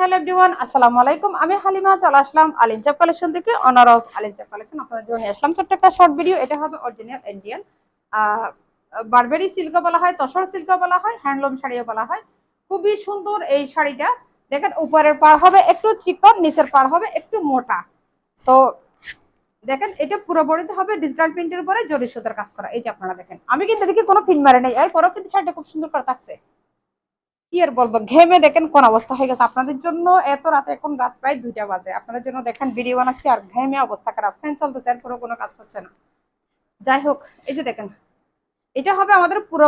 Hello everyone, আসসালামু আলাইকুম। আমি হালিমা চলে আসলাম আলিনচাপ কালেকশন থেকে, অনার অফ আলিনচাপ কালেকশন। আপনাদের জন্য নিয়ে আসলাম ছোট্ট একটা শর্ট ভিডিও। এটা হবে অরিজিনাল ইন্ডিয়ান বারবেরি সিল্কও বলা হয়, তসর সিল্কও বলা হয়, হ্যান্ডলুম শাড়িও বলা হয়। খুবই সুন্দর এই শাড়িটা। দেখেন উপরের পাড় হবে একটু চিকন, নিচের পাড় হবে একটু মোটা। তো দেখেন এটা পুরো বডিতে হবে ডিজিটাল প্রিন্টের উপরে জরি সুতার কাজ করা। এই যে আপনারা দেখেন, আমি কিন্তু এদিকে কোনো ফিন মারে নেই, এরপরও কিন্তু শাড়িটা খুব সুন্দর করে থাকছে। কি আর বলবো, ঘেমে দেখেন কোন অবস্থা হয়ে গেছে আপনাদের জন্য। এত রাতে, এখন রাত প্রায় 2টা বাজে, আপনাদের জন্য দেখেন ভিডিও বানাচ্ছি আর ঘেমে অবস্থা খারাপ। ফ্যান চলতেছে, এরপরও কোনো কাজ করছে না। যাই হোক, এই যে দেখেন, এটা হবে আমাদের পুরো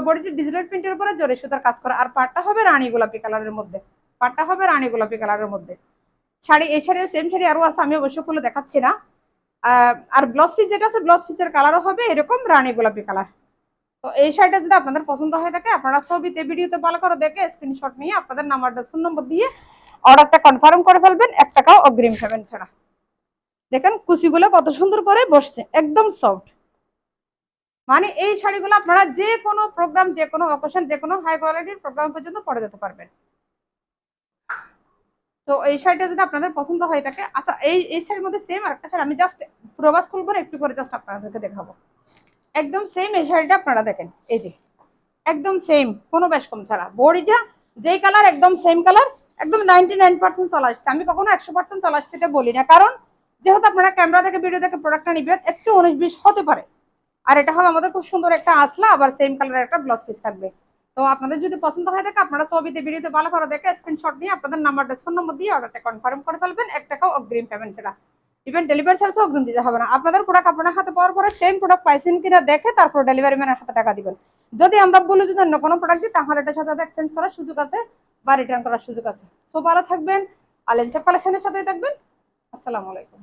বডিতে ডিজিটাল প্রিন্টের উপরে জরি সুতার কাজ করা। আর পাটটা হবে রানী গোলাপি কালারের মধ্যে। পাটটা হবে রানী গোলাপি কালারের মধ্যে। শাড়ি, এই শাড়ির সেম শাড়ি আরো আছে, আমি অবশ্য খুলে দেখাচ্ছি না। আর ব্লাউজ পিস যেটা আছে, ব্লাউজ পিসের কালারও হবে এরকম রানী গোলাপি কালার। তো এই শাড়িটা যদি আপনাদের পছন্দ হয়ে থাকে, আপনারা ছবিতে ভিডিওতে ভালো করে দেখে স্ক্রিনশট নিয়ে আপনাদের নাম্বারটা, ফোন নম্বর দিয়ে অর্ডারটা কনফার্ম করে ফেলবেন, 1 টাকাও অগ্রিম পেমেন্ট ছাড়া। দেখেন কুচিগুলো কত সুন্দর করে বসছে, একদম সফট। মানে এই শাড়িগুলো আপনারা যে কোনো প্রোগ্রাম, যে কোনো অকেশন, যে কোনো হাই কোয়ালিটির প্রোগ্রাম পর্যন্ত পরে যেতে পারবেন। তো এই শাড়িটা যদি আপনাদের পছন্দ হয়ে থাকে, আচ্ছা এই শাড়ির মধ্যে সেম আরেকটা শাড়ি আমি জাস্ট প্রবাস খুলবো একটু করে, জাস্ট আপনাদেরকে দেখাবো। একদম সেম এই শাড়িটা আপনারা দেখেন, এই যে একদম সেম, কোনো বেশ কম ছাড়া। বডিটা যেই কালার একদম সেম কালার, একদম 99% চলে আসছে। আমি কখনো 100% চলে আসছে এটা বলি না, কারণ যেহেতু আপনারা ক্যামেরা থেকে ভিডিও থেকে প্রোডাক্টটা নিবেন, একটু 19-20 হতে পারে। আর এটা হবে আমাদের খুব সুন্দর একটা আসলা, আবার সেম কালারের একটা ব্লাউজ পিস থাকবে। তো আপনাদের যদি পছন্দ হয় থাকে, আপনারা ছবিতে ভিডিওতে ভালো করে দেখে স্ক্রিনশট নিয়ে আপনাদের নাম্বারটা, ফোন নম্বর দিয়ে অর্ডারটা কনফার্ম করে ফেলবেন, 1 টাকাও অগ্রিম পেমেন্ট ছাড়া। ইভেন ডেলিভারি চার্জও অগ্রিম দিতে হবে না। আপনাদের প্রোডাক্ট আপনার হাতে পাওয়ার পরে সেম প্রোডাক্ট পাইছেন কিনা দেখে তারপর ডেলিভারি ম্যানের হাতে টাকা দিবেন। যদি আমরা বলি যদি অন্য কোনো প্রোডাক্ট দিই, তাহলে এটার সাথে এক্সচেঞ্জ করার সুযোগ আছে বা রিটার্ন করার সুযোগ আছে। সো ভালো থাকবেন, আলেনচাপ কালেকশনের সাথেই থাকবেন। আসসালামু আলাইকুম।